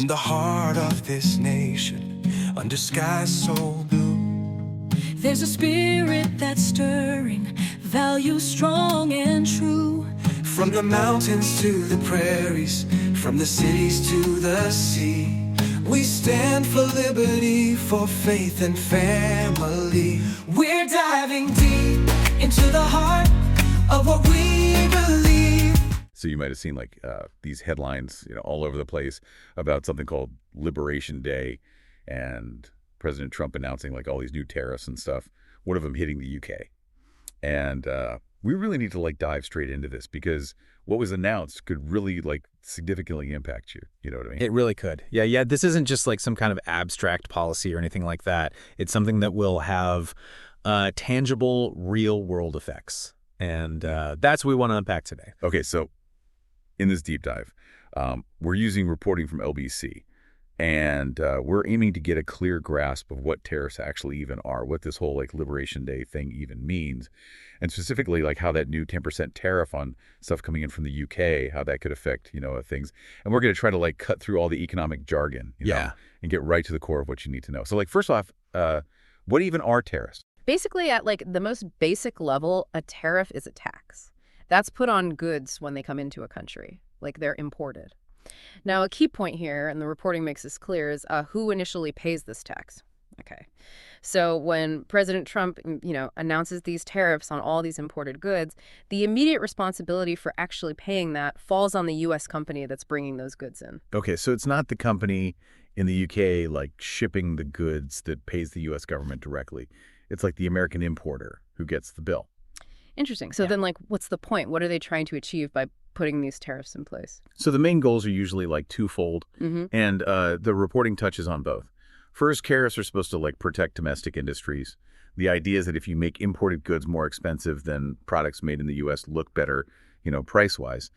the heart of this nation, under skies so blue, there's a spirit that's stirring, values strong and true. from the mountains to the prairies, from the cities to the sea, we stand for liberty, for faith and family. We're diving deep into the heart of what we believe. So you might have seen like these headlines, all over the place about something called Liberation Day, and President Trump announcing like all these new tariffs and stuff. One of them hitting the UK, and we really need to like dive straight into this because what was announced could really like significantly impact you. You know what I mean? It really could. Yeah. This isn't just like some kind of abstract policy or anything like that. It's something that will have tangible, real-world effects, and that's what we want to unpack today. Okay, so in this deep dive, we're using reporting from LBC, and we're aiming to get a clear grasp of what tariffs actually even are, what this whole like Liberation Day thing even means, and specifically like how that new 10% tariff on stuff coming in from the UK, how that could affect, things. And we're going to try to like cut through all the economic jargon, and get right to the core of what you need to know. So like first off, what even are tariffs? Basically, at like the most basic level, a tariff is a tax. That's put on goods when they come into a country, like they're imported. Now, a key point here, and the reporting makes this clear, is who initially pays this tax. Okay. So when President Trump, announces these tariffs on all these imported goods, the immediate responsibility for actually paying that falls on the U.S. company that's bringing those goods in. Okay, so it's not the company in the UK like shipping the goods that pays the U.S. government directly. It's like the American importer who gets the bill. Interesting. So then, like, what's the point? What are they trying to achieve by putting these tariffs in place? So the main goals are usually like twofold, Mm-hmm. and the reporting touches on both. First, tariffs are supposed to like protect domestic industries. The idea is that if you make imported goods more expensive, then products made in the U.S. look better, price-wise.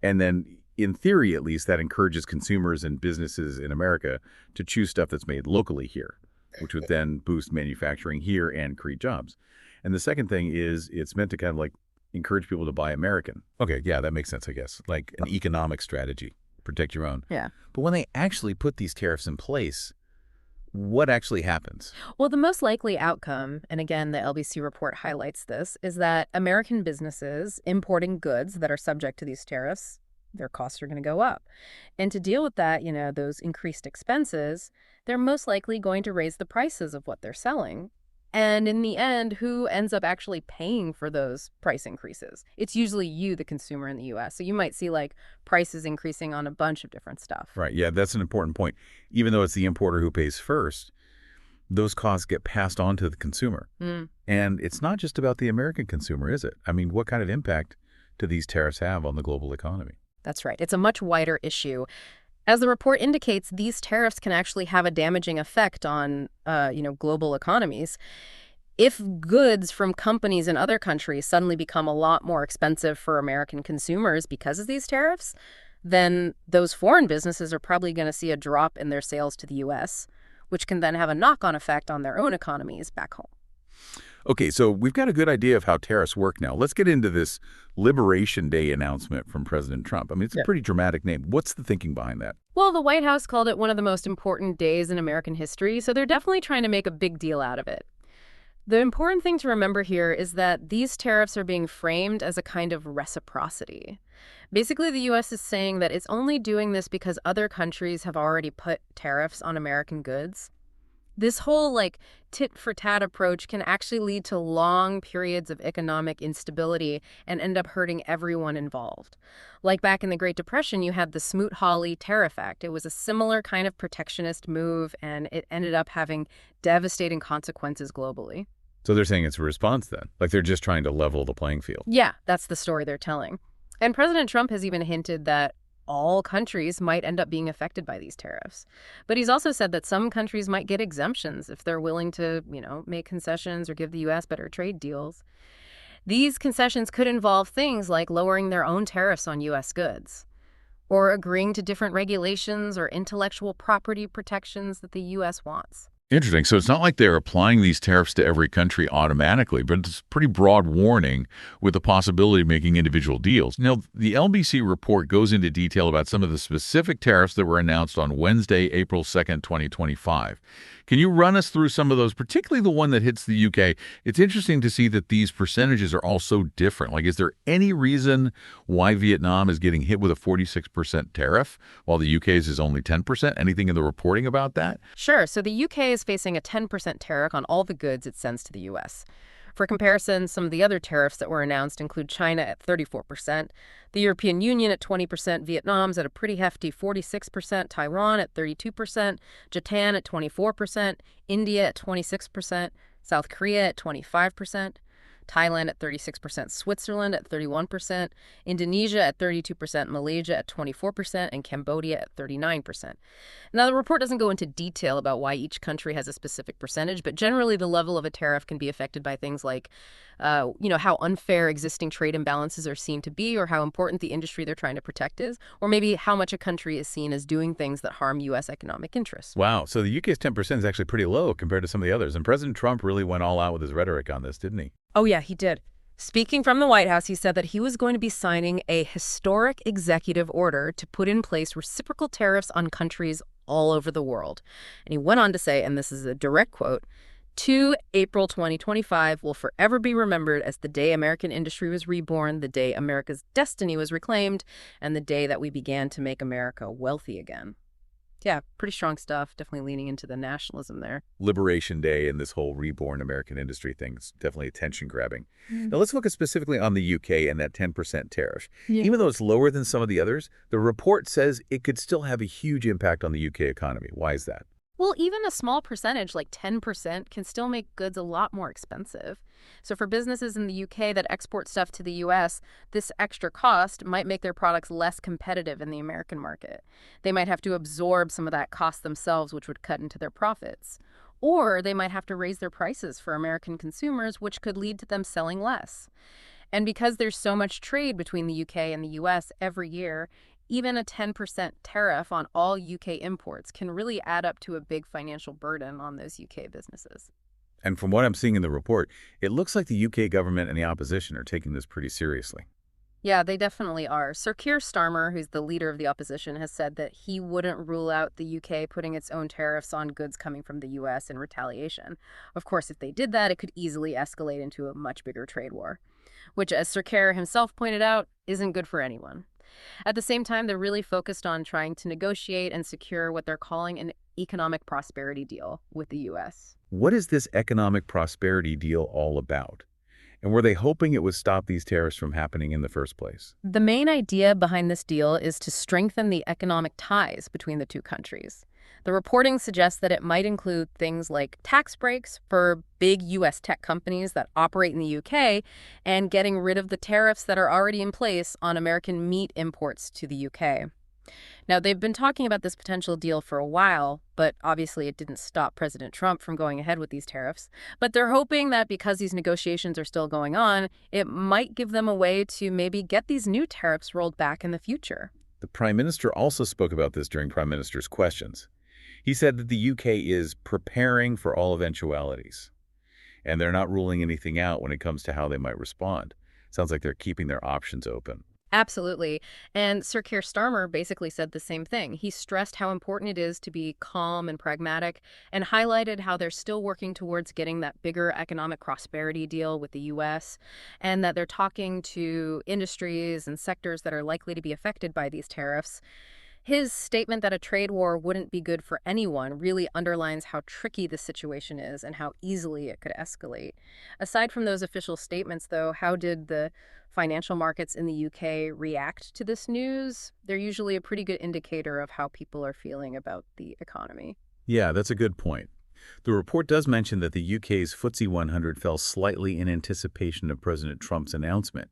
And then, in theory at least, that encourages consumers and businesses in America to choose stuff that's made locally here, which would then boost manufacturing here and create jobs. And the second thing is it's meant to kind of like encourage people to buy American. Okay, yeah, that makes sense, I guess. Like an economic strategy, protect your own. Yeah. But when they actually put these tariffs in place, what actually happens? Well, the most likely outcome, and again, the LBC report highlights this, is that American businesses importing goods that are subject to these tariffs, their costs are going to go up. And to deal with that, those increased expenses, they're most likely going to raise the prices of what they're selling. And in the end, who ends up actually paying for those price increases? It's usually you, the consumer in the U.S. So you might see like prices increasing on a bunch of different stuff. Right. Yeah, that's an important point. Even though it's the importer who pays first, those costs get passed on to the consumer. And it's not just about the American consumer, is it? I mean, what kind of impact do these tariffs have on the global economy? That's right. It's a much wider issue. As the report indicates, these tariffs can actually have a damaging effect on, global economies. If goods from companies in other countries suddenly become a lot more expensive for American consumers because of these tariffs, then those foreign businesses are probably going to see a drop in their sales to the U.S., which can then have a knock-on effect on their own economies back home. Okay, so we've got a good idea of how tariffs work now. Let's get into this Liberation Day announcement from President Trump. I mean, it's a pretty dramatic name. What's the thinking behind that? Well, the White House called it one of the most important days in American history, so they're definitely trying to make a big deal out of it. The important thing to remember here is that these tariffs are being framed as a kind of reciprocity. Basically, the U.S. is saying that it's only doing this because other countries have already put tariffs on American goods. This whole tit-for-tat approach can actually lead to long periods of economic instability and end up hurting everyone involved. Like back in the Great Depression, you had the Smoot-Hawley Tariff Act. It was a similar kind of protectionist move, and it ended up having devastating consequences globally. So they're saying it's a response then? Like they're just trying to level the playing field? Yeah, that's the story they're telling. And President Trump has even hinted that all countries might end up being affected by these tariffs. But he's also said that some countries might get exemptions if they're willing to, make concessions or give the U.S. better trade deals. These concessions could involve things like lowering their own tariffs on U.S. goods, or agreeing to different regulations or intellectual property protections that the U.S. wants. Interesting. So it's not like they're applying these tariffs to every country automatically, but it's a pretty broad warning with the possibility of making individual deals. Now, the LBC report goes into detail about some of the specific tariffs that were announced on Wednesday, April 2nd, 2025. Can you run us through some of those, particularly the one that hits the UK? It's interesting to see that these percentages are all so different. Like, is there any reason why Vietnam is getting hit with a 46% tariff while the UK's is only 10%? Anything in the reporting about that? Sure, so the UK is facing a 10% tariff on all the goods it sends to the US. For comparison, some of the other tariffs that were announced include China at 34%, the European Union at 20%, Vietnam's at a pretty hefty 46%, Taiwan at 32%, Japan at 24%, India at 26%, South Korea at 25%. Thailand at 36%, Switzerland at 31%, Indonesia at 32%, Malaysia at 24%, and Cambodia at 39%. Now, the report doesn't go into detail about why each country has a specific percentage, but generally the level of a tariff can be affected by things like, how unfair existing trade imbalances are seen to be, or how important the industry they're trying to protect is, or maybe how much a country is seen as doing things that harm U.S. economic interests. Wow. So the UK's 10% is actually pretty low compared to some of the others. And President Trump really went all out with his rhetoric on this, didn't he? Oh, yeah, he did. Speaking from the White House, he said that he was going to be signing a historic executive order to put in place reciprocal tariffs on countries all over the world. And he went on to say, and this is a direct quote, "2 April 2025 will forever be remembered as the day American industry was reborn, the day America's destiny was reclaimed, and the day that we began to make America wealthy again." Yeah, pretty strong stuff. Definitely leaning into the nationalism there. Liberation Day and this whole reborn American industry thing is definitely attention-grabbing. Now, let's focus specifically on the UK and that 10% tariff. Yeah. Even though it's lower than some of the others, the report says it could still have a huge impact on the UK economy. Why is that? Well, even a small percentage, like 10%, can still make goods a lot more expensive. So for businesses in the UK that export stuff to the US, this extra cost might make their products less competitive in the American market. They might have to absorb some of that cost themselves, which would cut into their profits. Or they might have to raise their prices for American consumers, which could lead to them selling less. And because there's so much trade between the UK and the US every year, even a 10% tariff on all UK imports can really add up to a big financial burden on those UK businesses. And from what I'm seeing in the report, it looks like the UK government and the opposition are taking this pretty seriously. Yeah, they definitely are. Sir Keir Starmer, who's the leader of the opposition, has said that he wouldn't rule out the UK putting its own tariffs on goods coming from the US in retaliation. Of course, if they did that, it could easily escalate into a much bigger trade war, which, as Sir Keir himself pointed out, isn't good for anyone. At the same time, they're really focused on trying to negotiate and secure what they're calling an economic prosperity deal with the U.S. What is this economic prosperity deal all about? And were they hoping it would stop these tariffs from happening in the first place? The main idea behind this deal is to strengthen the economic ties between the two countries. The reporting suggests that it might include things like tax breaks for big U.S. tech companies that operate in the UK and getting rid of the tariffs that are already in place on American meat imports to the UK. Now, they've been talking about this potential deal for a while, but obviously it didn't stop President Trump from going ahead with these tariffs. But they're hoping that because these negotiations are still going on, it might give them a way to maybe get these new tariffs rolled back in the future. The Prime Minister also spoke about this during Prime Minister's questions. He said that the UK is preparing for all eventualities, and they're not ruling anything out when it comes to how they might respond. Sounds like they're keeping their options open. Absolutely. And Sir Keir Starmer basically said the same thing. He stressed how important it is to be calm and pragmatic and highlighted how they're still working towards getting that bigger economic prosperity deal with the U.S. and that they're talking to industries and sectors that are likely to be affected by these tariffs. His statement that a trade war wouldn't be good for anyone really underlines how tricky the situation is and how easily it could escalate. Aside from those official statements, though, how did the financial markets in the UK react to this news? They're usually a pretty good indicator of how people are feeling about the economy. Yeah, that's a good point. The report does mention that the UK's FTSE 100 fell slightly in anticipation of President Trump's announcement.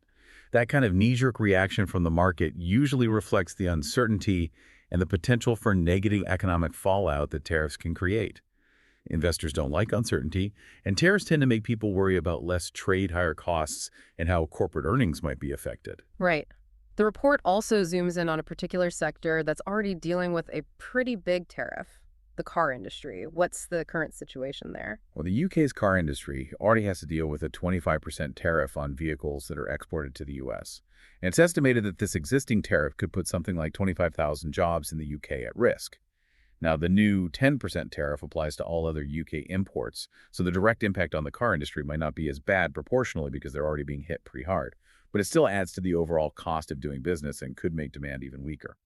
That kind of knee-jerk reaction from the market usually reflects the uncertainty and the potential for negative economic fallout that tariffs can create. Investors don't like uncertainty, and tariffs tend to make people worry about less trade, higher costs, and how corporate earnings might be affected. Right. The report also zooms in on a particular sector that's already dealing with a pretty big tariff: the car industry. What's the current situation there? Well, the UK's car industry already has to deal with a 25% tariff on vehicles that are exported to the US. And it's estimated that this existing tariff could put something like 25,000 jobs in the UK at risk. Now, the new 10% tariff applies to all other UK imports, so the direct impact on the car industry might not be as bad proportionally because they're already being hit pretty hard. But it still adds to the overall cost of doing business and could make demand even weaker.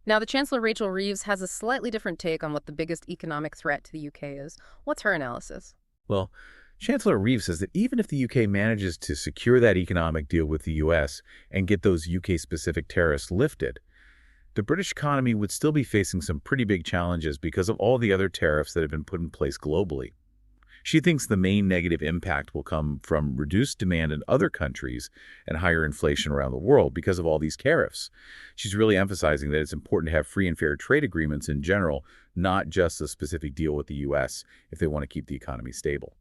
Now, the Chancellor Rachel Reeves has a slightly different take on what the biggest economic threat to the UK is. What's her analysis? Well, Chancellor Reeves says that even if the UK manages to secure that economic deal with the US and get those UK-specific tariffs lifted, the British economy would still be facing some pretty big challenges because of all the other tariffs that have been put in place globally. She thinks the main negative impact will come from reduced demand in other countries and higher inflation around the world because of all these tariffs. She's really emphasizing that it's important to have free and fair trade agreements in general, not just a specific deal with the US if they want to keep the economy stable.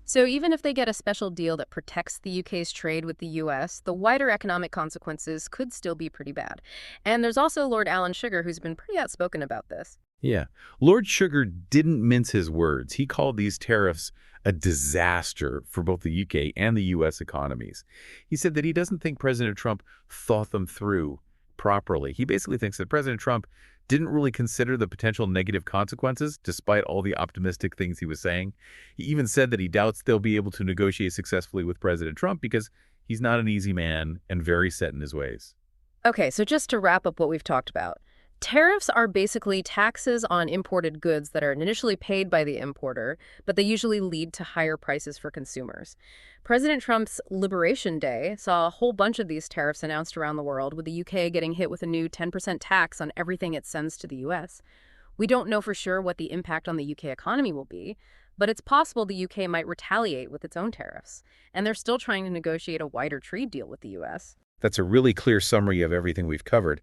So even if they get a special deal that protects the UK's trade with the US, the wider economic consequences could still be pretty bad. And there's also Lord Alan Sugar, who's been pretty outspoken about this. Yeah. Lord Sugar didn't mince his words. He called these tariffs a disaster for both the UK and the US economies. He said that he doesn't think President Trump thought them through properly. He basically thinks that President Trump didn't really consider the potential negative consequences, despite all the optimistic things he was saying. He even said that he doubts they'll be able to negotiate successfully with President Trump because he's not an easy man and very set in his ways. Okay, so just to wrap up what we've talked about, tariffs are basically taxes on imported goods that are initially paid by the importer, but they usually lead to higher prices for consumers. President Trump's Liberation Day saw a whole bunch of these tariffs announced around the world, with the UK getting hit with a new 10% tax on everything it sends to the US. We don't know for sure what the impact on the UK economy will be, but it's possible the UK might retaliate with its own tariffs, and they're still trying to negotiate a wider trade deal with the US. That's a really clear summary of everything we've covered.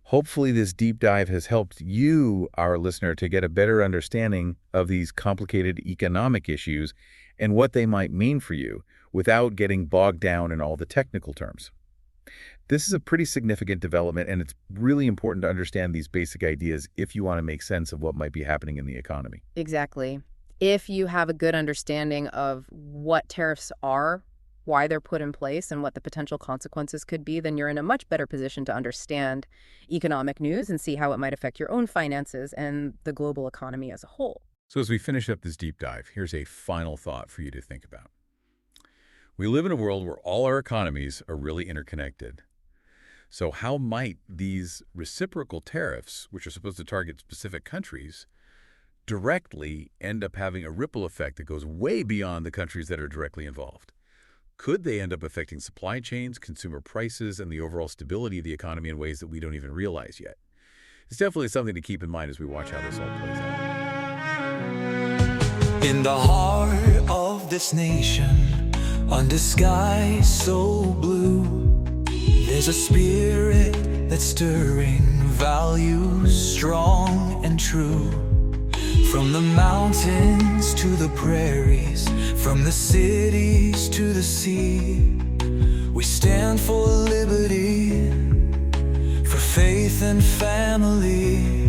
Hopefully this deep dive has helped you, our listener, to get a better understanding of these complicated economic issues and what they might mean for you without getting bogged down in all the technical terms. This is a pretty significant development, and it's really important to understand these basic ideas if you want to make sense of what might be happening in the economy. Exactly. If you have a good understanding of what tariffs are, why they're put in place, and what the potential consequences could be, then you're in a much better position to understand economic news and see how it might affect your own finances and the global economy as a whole. So as we finish up this deep dive, here's a final thought for you to think about. We live in a world where all our economies are really interconnected. So how might these reciprocal tariffs, which are supposed to target specific countries, directly end up having a ripple effect that goes way beyond the countries that are directly involved? Could they end up affecting supply chains, consumer prices, and the overall stability of the economy in ways that we don't even realize yet? It's definitely something to keep in mind as we watch how this all plays out. In the heart of this nation, under skies so blue, there's a spirit that's stirring, values strong and true. From the mountains to the prairies, from the cities to the sea, we stand for liberty, for faith and family.